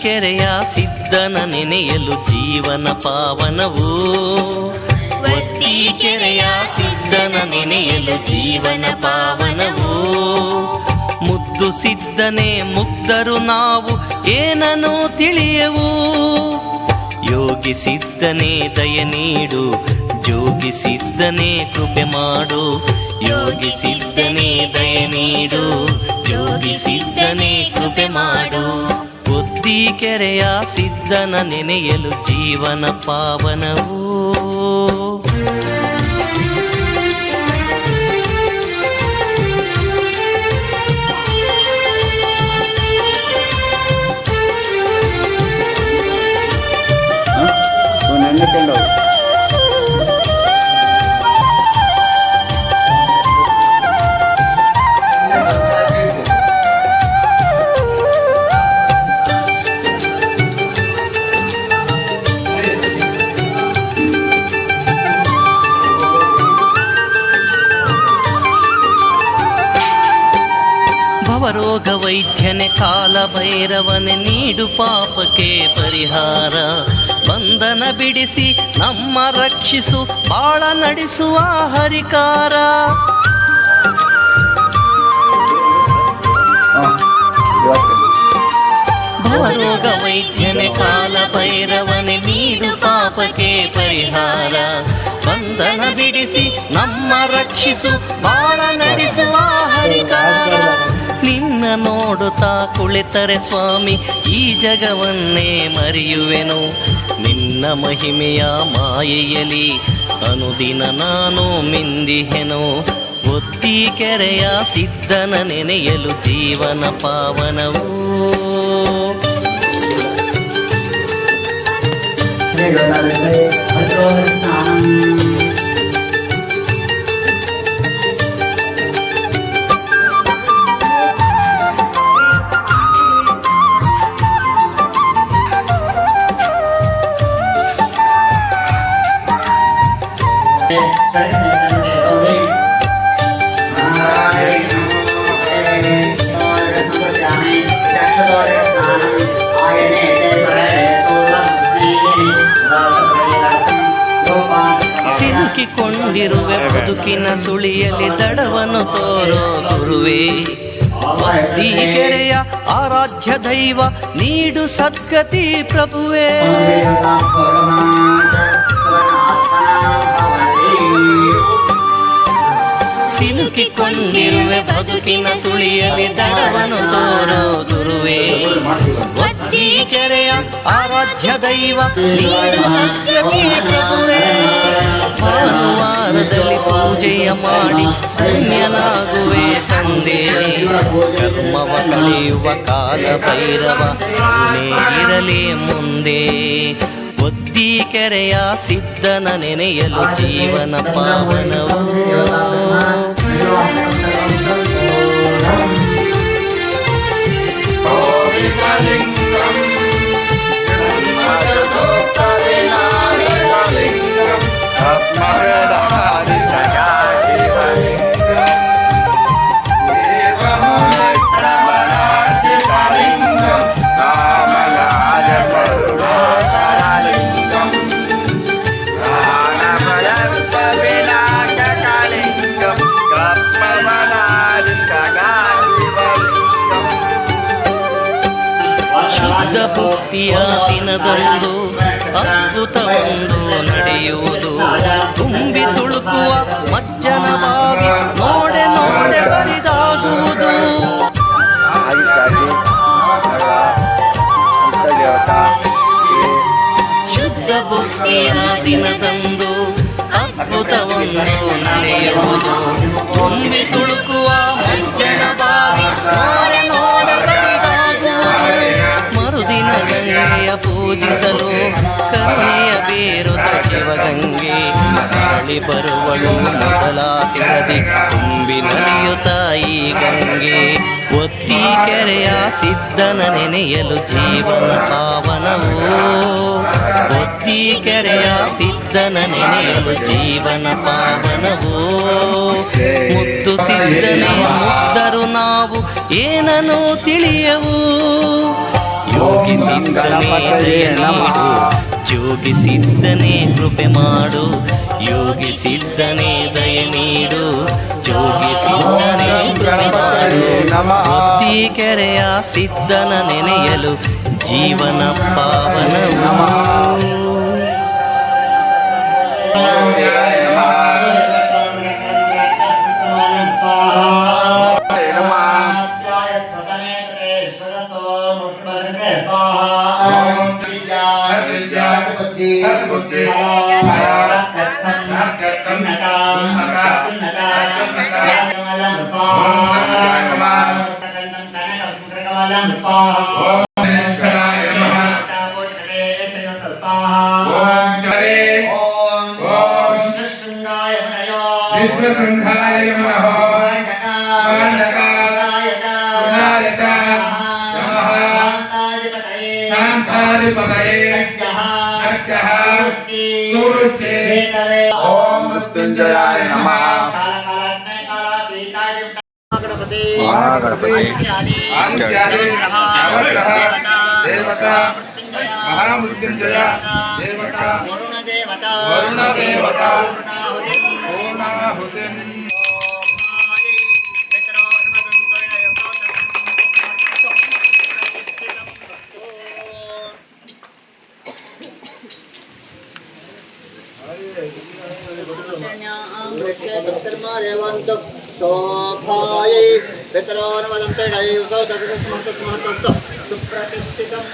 ಕೆರೆಯ ಸಿದ್ಧನ ನೆನೆಯಲು ಜೀವನ ಪಾವನವು. ಕೆರೆಯ ಸಿದ್ಧನ ನೆನೆಯಲು ಜೀವನ ಪಾವನವು. ಮುದ್ದು ಸಿದ್ಧನೇ ಮುಗ್ಧರು ನಾವು ಏನನ್ನು ತಿಳಿಯವು. ಯೋಗಿ ಸಿದ್ಧನೇ ದಯ ನೀಡು, ಜೋಗಿ ಸಿದ್ಧನೇ ಕೃಪೆ ಮಾಡು. ಯೋಗಿ ಸಿದ್ಧನೇ ದಯ ನೀಡು, ಜೋಗಿ ಸಿದ್ಧನೇ ಕೃಪೆ ಮಾಡು. ಕೆರೆಯ ಸಿದ್ಧನ ನೆನೆಯಲು ಜೀವನ ಪಾವನವು. ರೋಗ ವೈದ್ಯನೆ ಕಾಲ ಭೈರವನೆ ನೀಡು ಪಾಪಕ್ಕೆ ಪರಿಹಾರ. ಬಂಧನ ಬಿಡಿಸಿ ನಮ್ಮ ರಕ್ಷಿಸು ಬಾಳ ನಡೆಸುವ ಹರಿಕಾರ. ಭವರೋಗ ವೈದ್ಯನೆ ಕಾಲ ಭೈರವನೆ ನೀಡು ಪಾಪಕ್ಕೆ ಪರಿಹಾರ. ಬಂಧನ ಬಿಡಿಸಿ ನಮ್ಮ ರಕ್ಷಿಸು ಬಾಳ ನಡೆಸುವ ಹರಿಕಾರ. ನಿನ್ನ ನೋಡುತ್ತಾ ಕುಳಿತರೆ ಸ್ವಾಮಿ ಈ ಜಗವನ್ನೇ ಮರೆಯುವೆನು. ನಿನ್ನ ಮಹಿಮೆಯ ಮಾಯೆಯಲಿ ಅನುದಿನ ನಾನು ಮಿಂದಿಹೆನು. ಕೆರೆಯ ಸಿದ್ಧನ ನೆನೆಯಲು ಜೀವನ ಪಾವನವು. ಸಿಲುಕಿಕೊಂಡಿರುವೆ ಬದುಕಿನ ಸುಳಿಯಲ್ಲಿ ದಡವನ್ನು ತೋರೋ ಗುರುವೇ. ಕೆರೆಯ ಆರಾಧ್ಯ ದೈವ ನೀಡು ಸದ್ಗತಿ ಪ್ರಭುವೇ. ಸಿಲುಕಿಕೊಂಡಿರುವೆ ಬದುಕಿನ ಸುಳಿಯಲ್ಲಿ ದಡವನ್ನು ತೋರೋ ಗುರುವೇ. ಕೆರೆಯ ಆರಾಧ್ಯ ದೈವ ನೀಡು ಸದ್ಗತಿ ಪ್ರಭುವೇ. ಭಾನುವಾರದಲ್ಲಿ ಪೂಜೆಯ ಮಾಡಿ ಧನ್ಯನಾಗುವೆ ತಂದೆ. ಕರ್ಮವ ಕಳೆಯುವ ಕಾಲ ಭೈರವ ಇರಲಿ ಮುಂದೆ. ಕೆರೆಯ ಸಿದ್ಧನ ನೆನೆಯಲು ಜೀವನ ಪಾವನವು. ಭಕ್ತಿಯ ದಿನದಂದು ಅದ್ಭುತವೊಂದು ನಡೆಯುವುದು. ತುಂಬಿ ತುಳುಕುವ ಮಜ್ಜನ ಬಾವಿ ನೋಡೆ ನೋಡೆ ಬರಿದಾಗುವುದು. ಶುದ್ಧ ಭಕ್ತಿಯ ದಿನದಂದು ಅದ್ಭುತವೊಂದು ನಡೆಯುವುದು. ತುಂಬಿ ತುಳುಕುವ ಮಜ್ಜನ ಬಾವಿ ಮರುದಿನ ಗಂಗೆಯ ಪೂಜಿಸಲು ಕರುಣೆಯ ಬೇರುತ್ತ ಶಿವಗಂಗೆ ಮರಳಿ ಬರುವಳು ಮೊದಲ ತಿರದಿ ತುಂಬಿ ನಡೆಯುತ್ತ ಈ ಗಂಗೆ. ಒತ್ತಿ ಕೆರೆಯ ಸಿದ್ಧನ ನೆನೆಯಲು ಜೀವನ ಪಾವನವು. ಒತ್ತಿ ಕೆರೆಯ ಸಿದ್ಧನ ನೆನೆಯಲು ಜೀವನ ಪಾವನವು. ಮುದ್ದು ಸಿದ್ಧನೇ ಮುಗ್ಧರು ನಾವು ಏನನ್ನು ತಿಳಿಯವು. ಯೋಗಿ ಸಿದ್ಧನೇ ದಯ ನೀಡು, ಜೋಗಿ ಸಿದ್ಧನೇ ಕೃಪೆ ಮಾಡು. ಯೋಗಿ ಸಿದ್ಧನೇ ದಯ ನೀಡು, ಜೋಗಿ ಸಿದ್ಧನೇ ಕೃಪೆ ಮಾಡು. ಒತ್ತಿ ಕೆರೆಯ ಸಿದ್ಧನ ನೆನೆಯಲು ಜೀವನ ಪಾವನವು. विश्वशृंगाय नमः माण्डकाय च नमः शान्ताधिपतये सत्यः सुवृष्टे ओम मृत्युंजयाय नमः आदित्यादि देवता महामृत्युंजय देवता वरुण देवता पूर्णाहुतिं शोभायै पितरो नमन्ते दैवतो तत्समस्तमहतो सुप्रतिष्ठितम्